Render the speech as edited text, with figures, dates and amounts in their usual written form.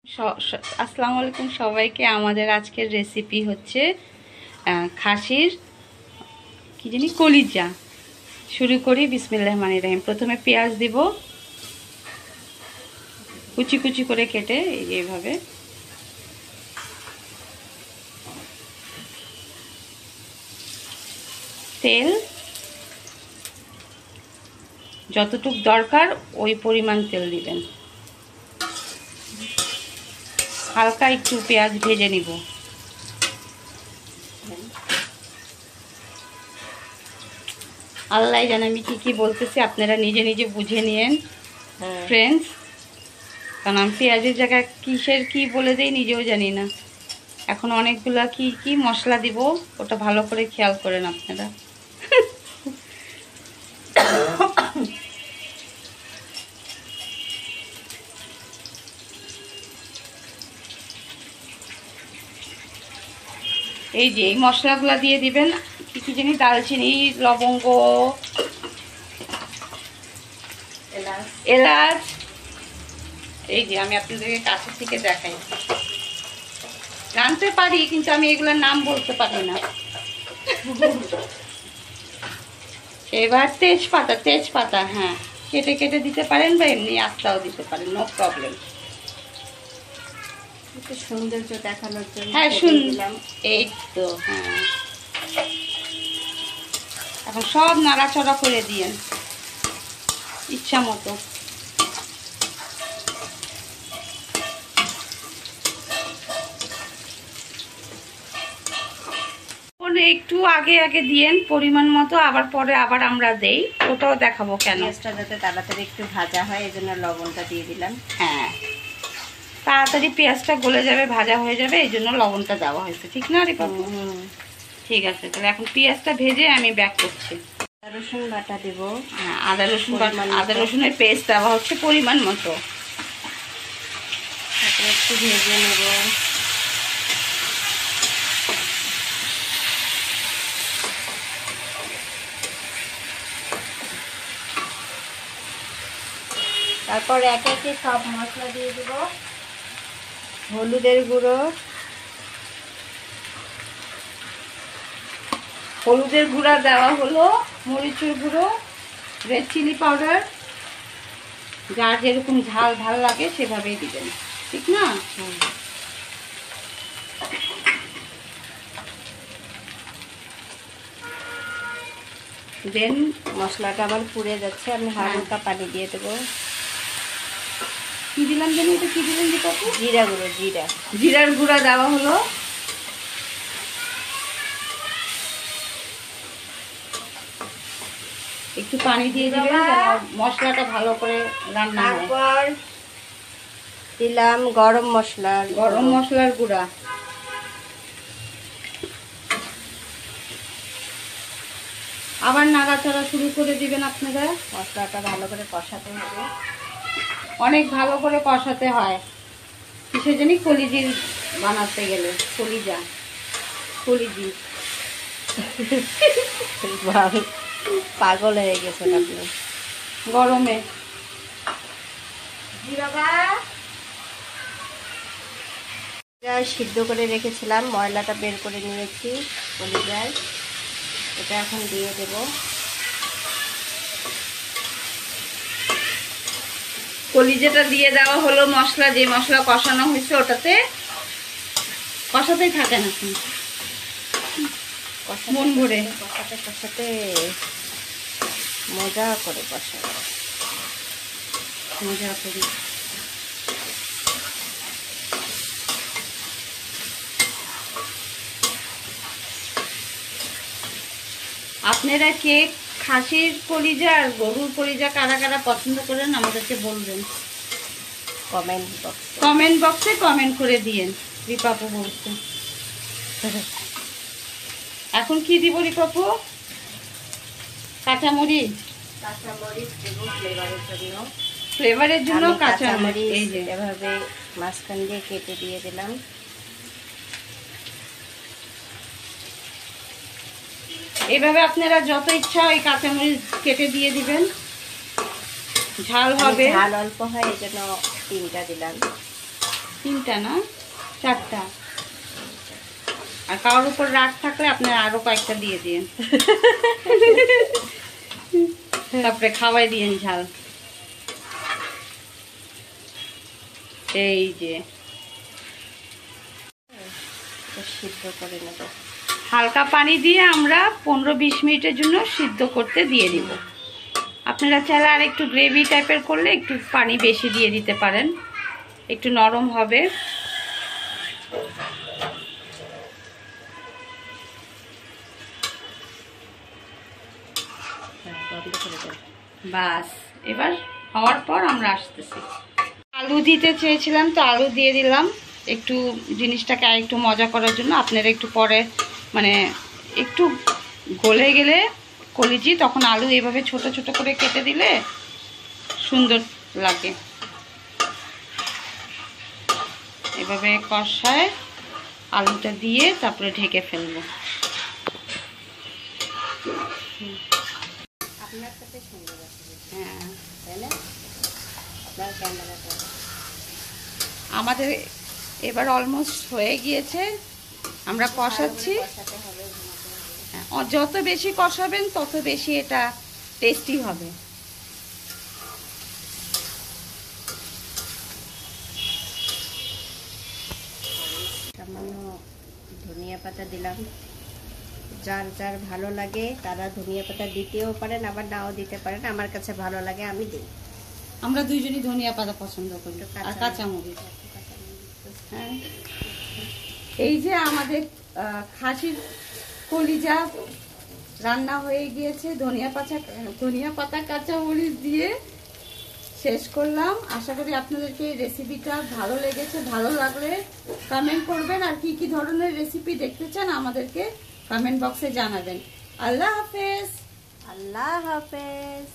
আসসালামু আলাইকুম সবাইকে। আমাদের আজকের রেসিপি হচ্ছে খাসির কি জানি কলিজা। শুরু করি বিসমিল্লাহির রহমানির রহিম। প্রথমে পেঁয়াজ দিব কুচি কুচি করে কেটে, এই যে এইভাবে। তেল যতটুক দরকার ওই পরিমাণ তেল দিবেন। হালকা একটু পেঁয়াজ ভেজে নিব। আল্লাহ জানে আমি কি বলতেছি, আপনারা নিজে নিজে বুঝে নিয়েন ফ্রেন্ডস। কারণ আমি পেঁয়াজের জায়গায় কিসের কি বলে দেই নিজেও জানি না। এখন অনেকগুলা কি মশলা দিব, ওটা ভালো করে খেয়াল করেন আপনারা। এই যে এই মশলাগুলা দিয়ে দিবেন। কি জানি দালচিনি, লবঙ্গ, এলাচ। এই যে আমি আপনাদেরকে কাছে থেকে দেখাই, জানতে পারি কিন্তু আমি এগুলোর নাম বলতে পারি না। এবার তেজপাতা হ্যাঁ, কেটে কেটে দিতে পারেন বা এমনি আস্তাও দিতে পারেন, নো প্রবলেম। একটু সৌন্দর্য দেখানোর জন্য হ্যাঁ শুনলাম। এই তো হ্যাঁ, এখন সব নাড়াচড়া করে দিয়েন ইচ্ছা মতো। একটু আগে আগে দিয়েন পরিমাণ মতো, আবার পরে আবার আমরা দেই, ওটাও দেখাবো কেন। পেঁয়াজটা যাতে তাড়াতাড়ি একটু ভাজা হয় এই জন্য লবণটা দিয়ে দিলাম। হ্যাঁ, তাড়াতাড়ি পেঁয়াজটা গলে যাবে, ভাজা হয়ে যাবে, এই জন্য লবণটা দেওয়া হয়েছে, ঠিক না রে বাবু? ঠিক আছে, তাহলে এখন পেঁয়াজটা ভেজে আমি ব্যাক করছি। আদা রসুন বাটা দেব। হ্যাঁ, আদা রসুনের পেস্ট দেওয়া হচ্ছে পরিমাণ মতো। তারপরে একটু ভেজে নেব। তারপর একে একে সব মশলা দিয়ে দেব। হলুদের গুঁড়ো, হলুদের গুঁড়া দেওয়া হলো, মরিচের গুঁড়ো, রেড চিলি পাউডার, যার যেরকম ঝাল ভাল লাগে সেভাবেই দিবেন, ঠিক না? দেন মশলাটা আবার পুড়ে যাচ্ছে, আমি হালকা পানি দিয়ে দেবো। কি দিলাম জানি, এটা কি দিলেন দিতে? জিরা গুঁড়ো, জিরার গুঁড়া দেওয়া হলো। একটু পানি দিয়ে দিবেন যেন মশলাটা ভালো করে রান্না হয়। তারপর দিলাম গরম মশলার গুঁড়া। আবার নাড়াচাড়া শুরু করে দিবেন আপনারা। মশলাটা ভালো করে কষাতে হবে, অনেক ভালো করে কষাতে হয়। কিসে জানি কলিজি বানাতে গেলে, কলিজি পাগল হয়ে গেছেন আপনি গরমে। সিদ্ধ করে রেখেছিলাম, ময়লাটা বের করে নিয়েছি কলিজায়, এটা এখন দিয়ে দেব। কলিজাটা দিয়ে দেওয়া হলো। মশলা, যে মশলা কষানো হয়েছে ওটাতে কষাতেই থাকে না, মন ভরে কষাতে মজা করে মজা করি। আপনারা কে খাসির কলিজা আর গরুর কলিজা কারা কারা পছন্দ করেন আমাদেরকে বলবেন কমেন্ট বক্সে কমেন্ট করে দিয়েন। রিপাপু বলছে। এখন কি দিব রিপাপু? কাঁচামরিচ দেব ফ্লেভারের জন্য। কাঁচামরিচ এই যে এভাবে মাঝখান দিয়ে কেটে দিয়ে দিলাম। এইভাবে আপনারা যত ইচ্ছা ওই কাঁচামরিচ কেটে দিয়ে দিবেন। ঝাল হবে, ঝাল অল্প হয় এই জন্য 3টা দিলাম। 3টা না 4টা। আর কারোর উপর রাগ থাকলে আপনি আরো কয়েকটা দিয়ে দিন। তারপরে খাওয়াই দিন ঝাল। এই যে সিদ্ধ করে নেব। হালকা পানি দিয়ে আমরা 15-20 মিনিটের জন্য সিদ্ধ করতে দিয়ে দিব। আপনারা চাইলে আর একটু গ্রেভি টাইপের করলে একটু পানি বেশি দিয়ে দিতে পারেন, একটু নরম হবে। বাস এবার হওয়ার পর আমরা আসতেছি। আলু দিতে চেয়েছিলাম তো আলু দিয়ে দিলাম, একটু জিনিসটাকে আর একটু মজা করার জন্য। আপনারা একটু পরে মানে একটু গলে গেলে কলিজি তখন আলু এইভাবে ছোট ছোট করে কেটে দিলে সুন্দর লাগে। এভাবে কষায় আলুটা দিয়ে তারপরে ঢেকে ফেলবো। আপনার সাথে সুন্দর আছে। হ্যাঁ তাই না? আপনার ক্যামেরাটা আমাদের এবার অলমোস্ট হয়ে গিয়েছে, আমরা কষাচ্ছি। কষাতে হবে, ঘুমাতে হবে। যত বেশি কষাবেন তত বেশি এটা টেস্টি হবে। সামান্য ধনিয়া পাতা দিলাম। যার যার ভালো লাগে তারা ধনিয়া পাতা দিতেও পারেন, আবার নাও দিতে পারেন। আমার কাছে ভালো লাগে, আমি দিই। আমরা দুইজনই ধনিয়া পাতা পছন্দ করি আর কাঁচামরিচ। হ্যাঁ, এই যে আমাদের খাসির কলিজা রান্না হয়ে গিয়েছে। ধনিয়া পাতা কাঁচামরিচ দিয়ে শেষ করলাম। আশা করি আপনাদেরকে এই রেসিপিটা ভালো লেগেছে। ভালো লাগলে কমেন্ট করবেন, আর কি কি ধরনের রেসিপি দেখতে চান আমাদেরকে কমেন্ট বক্সে জানাবেন। আল্লাহ হাফেজ। আল্লাহ হাফেজ।